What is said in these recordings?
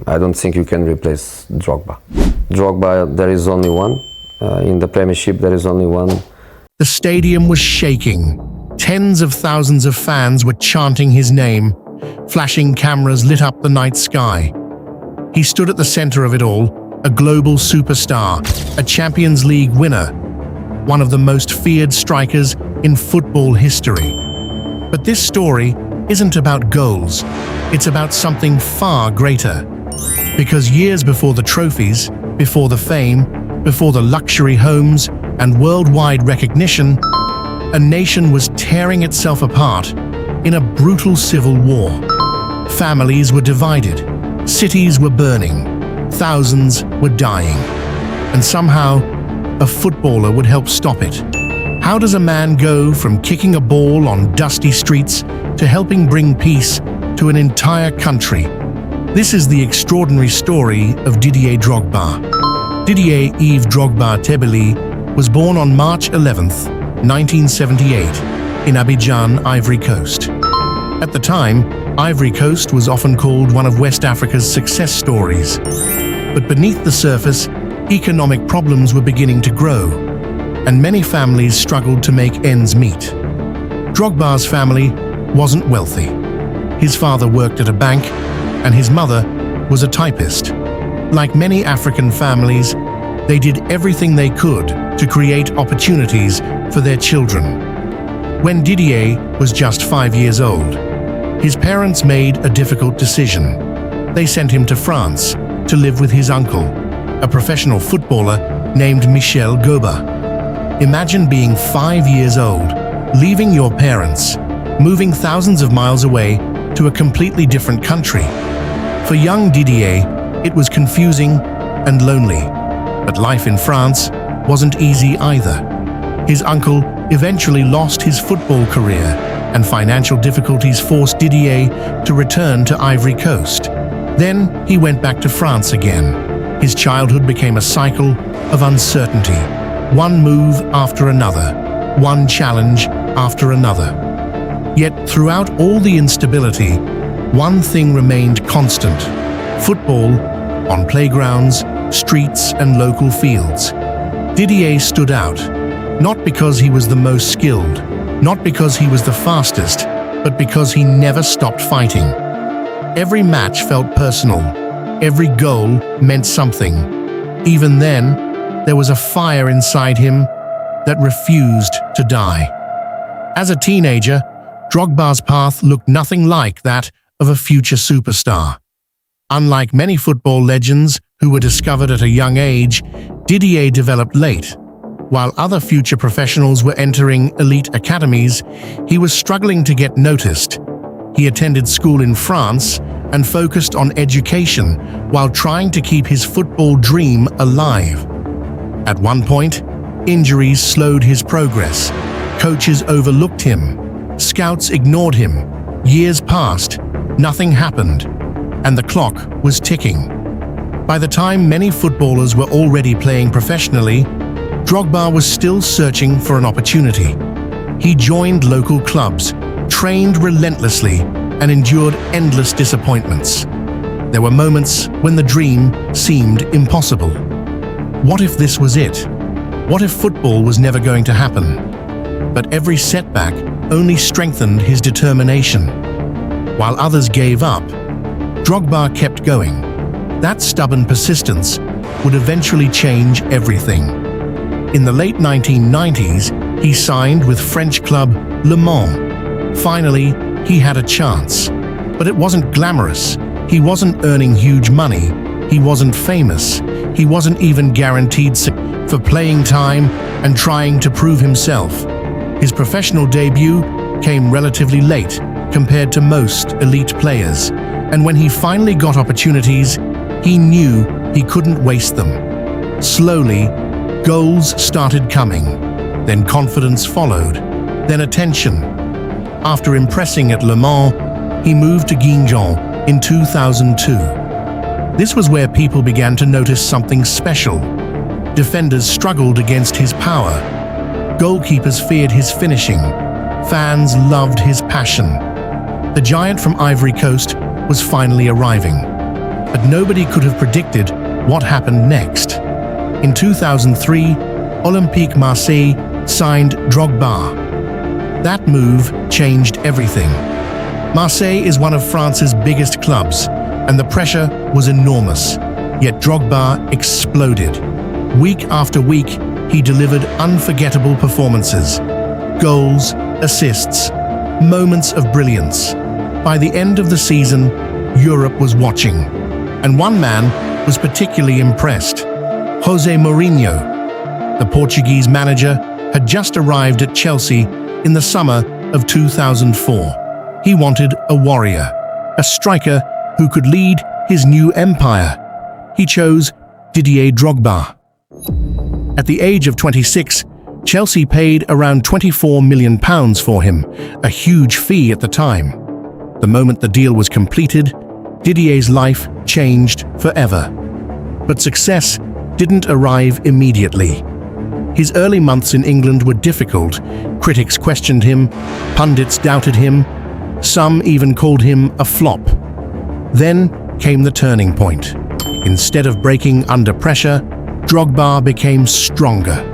I don't think you can replace Drogba. Drogba, there is only one. In the Premiership, there is only one. The stadium was shaking. Tens of thousands of fans were chanting his name. Flashing cameras lit up the night sky. He stood at the center of it all, a global superstar, a Champions League winner, one of the most feared strikers in football history. But this story isn't about goals. It's about something far greater. Because years before the trophies, before the fame, before the luxury homes and worldwide recognition, a nation was tearing itself apart in a brutal civil war. Families were divided, cities were burning, thousands were dying. And somehow, a footballer would help stop it. How does a man go from kicking a ball on dusty streets to helping bring peace to an entire country? This is the extraordinary story of Didier Drogba. Didier Yves Drogba Tebeli was born on March 11th, 1978, in Abidjan, Ivory Coast. At the time, Ivory Coast was often called one of West Africa's success stories. But beneath the surface, economic problems were beginning to grow, and many families struggled to make ends meet. Drogba's family wasn't wealthy. His father worked at a bank, and his mother was a typist. Like many African families, they did everything they could to create opportunities for their children. When Didier was just 5 years old, his parents made a difficult decision. They sent him to France to live with his uncle, a professional footballer named Michel Goba. Imagine being 5 years old, leaving your parents, moving thousands of miles away to a completely different country. For young Didier, it was confusing and lonely. But life in France wasn't easy either. His uncle eventually lost his football career, and financial difficulties forced Didier to return to Ivory Coast. Then he went back to France again. His childhood became a cycle of uncertainty, one move after another, one challenge after another. Yet throughout all the instability, one thing remained constant: football on playgrounds, streets, and local fields. Didier stood out, not because he was the most skilled, not because he was the fastest, but because he never stopped fighting. Every match felt personal. Every goal meant something. Even then, there was a fire inside him that refused to die. As a teenager, Drogba's path looked nothing like that of a future superstar. Unlike many football legends who were discovered at a young age, Didier developed late. While other future professionals were entering elite academies, he was struggling to get noticed. He attended school in France and focused on education while trying to keep his football dream alive. At one point, injuries slowed his progress. Coaches overlooked him. Scouts ignored him. Years passed, nothing happened, and the clock was ticking. By the time many footballers were already playing professionally, Drogba was still searching for an opportunity. He joined local clubs, trained relentlessly, and endured endless disappointments. There were moments when the dream seemed impossible. What if this was it? What if football was never going to happen? But every setback only strengthened his determination. While others gave up, Drogba kept going. That stubborn persistence would eventually change everything. In the late 1990s, he signed with French club Le Mans. Finally, he had a chance. But it wasn't glamorous. He wasn't earning huge money. He wasn't famous. He wasn't even guaranteed for playing time and trying to prove himself. His professional debut came relatively late compared to most elite players. And when he finally got opportunities, he knew he couldn't waste them. Slowly, goals started coming. Then confidence followed. Then attention. After impressing at Le Mans, he moved to Guingamp in 2002. This was where people began to notice something special. Defenders struggled against his power. Goalkeepers feared his finishing. Fans loved his passion. The giant from Ivory Coast was finally arriving. but nobody could have predicted what happened next. In 2003, Olympique Marseille signed Drogba. That move changed everything. Marseille is one of France's biggest clubs, and the pressure was enormous. Yet Drogba exploded. Week after week, he delivered unforgettable performances. Goals, assists, moments of brilliance. By the end of the season, Europe was watching. And one man was particularly impressed. Jose Mourinho, the Portuguese manager, had just arrived at Chelsea in the summer of 2004. He wanted a warrior, a striker who could lead his new empire. He chose Didier Drogba. At the age of 26, Chelsea paid around £24 million for him, a huge fee at the time. The moment the deal was completed, Didier's life changed forever. But success didn't arrive immediately. His early months in England were difficult. Critics questioned him, pundits doubted him, some even called him a flop. Then came the turning point. Instead of breaking under pressure, Drogba became stronger.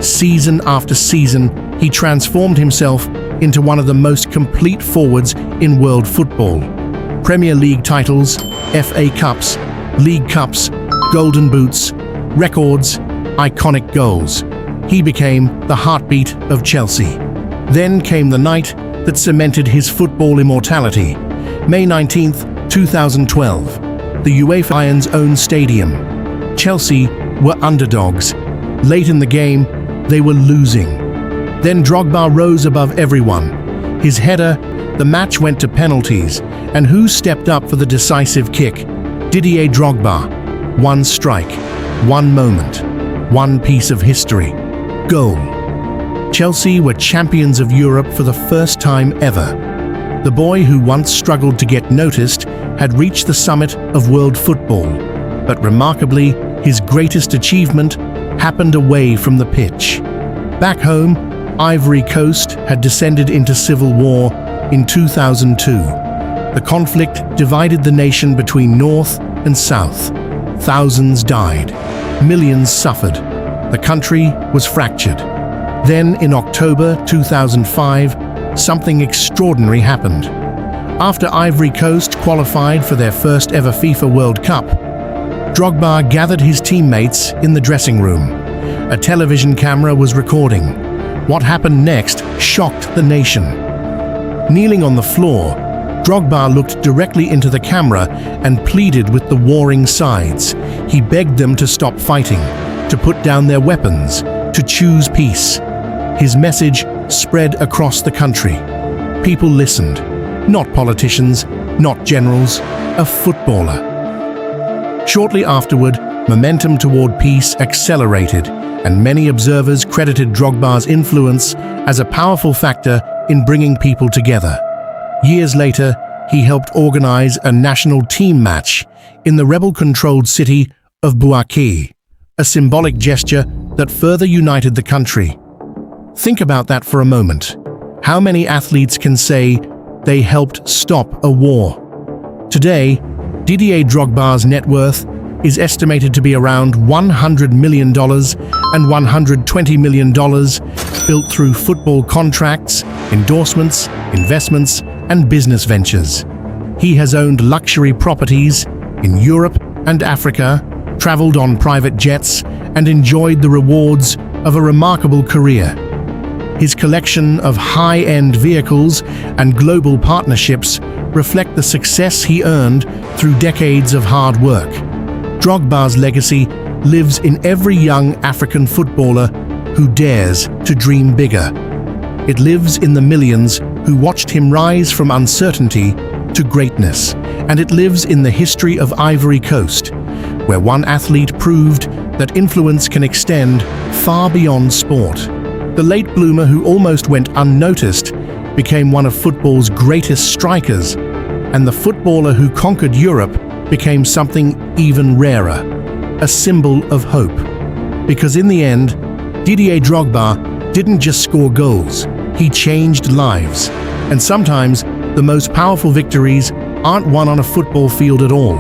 Season after season, he transformed himself into one of the most complete forwards in world football. Premier League titles, FA Cups, League Cups, Golden Boots, records, iconic goals. He became the heartbeat of Chelsea. Then came the night that cemented his football immortality. May 19th, 2012, the UEFA Bayern's own stadium. Chelsea were underdogs. Late in the game, they were losing. Then Drogba rose above everyone. His header, the match went to penalties, and who stepped up for the decisive kick? Didier Drogba. One strike, one moment, one piece of history. Goal. Chelsea were champions of Europe for the first time ever. The boy who once struggled to get noticed had reached the summit of world football. But remarkably, his greatest achievement happened away from the pitch. Back home, Ivory Coast had descended into civil war in 2002. The conflict divided the nation between North and South. Thousands died. Millions suffered. The country was fractured. Then, in October 2005, something extraordinary happened. After Ivory Coast qualified for their first ever FIFA World Cup, Drogba gathered his teammates in the dressing room. A television camera was recording. What happened next shocked the nation. Kneeling on the floor, Drogba looked directly into the camera and pleaded with the warring sides. He begged them to stop fighting, to put down their weapons, to choose peace. His message spread across the country. People listened. Not politicians, not generals, a footballer. Shortly afterward, momentum toward peace accelerated, and many observers credited Drogba's influence as a powerful factor in bringing people together. Years later, he helped organize a national team match in the rebel-controlled city of Bouaké, a symbolic gesture that further united the country. Think about that for a moment. How many athletes can say they helped stop a war? Today, Didier Drogba's net worth is estimated to be around $100 million and $120 million, built through football contracts, endorsements, investments, and business ventures. He has owned luxury properties in Europe and Africa, traveled on private jets, and enjoyed the rewards of a remarkable career. His collection of high-end vehicles and global partnerships reflect the success he earned through decades of hard work. Drogba's legacy lives in every young African footballer who dares to dream bigger. It lives in the millions who watched him rise from uncertainty to greatness, and it lives in the history of Ivory Coast, where one athlete proved that influence can extend far beyond sport. The late bloomer who almost went unnoticed became one of football's greatest strikers, and the footballer who conquered Europe became something even rarer, a symbol of hope. Because in the end, Didier Drogba didn't just score goals, he changed lives. And sometimes, the most powerful victories aren't won on a football field at all.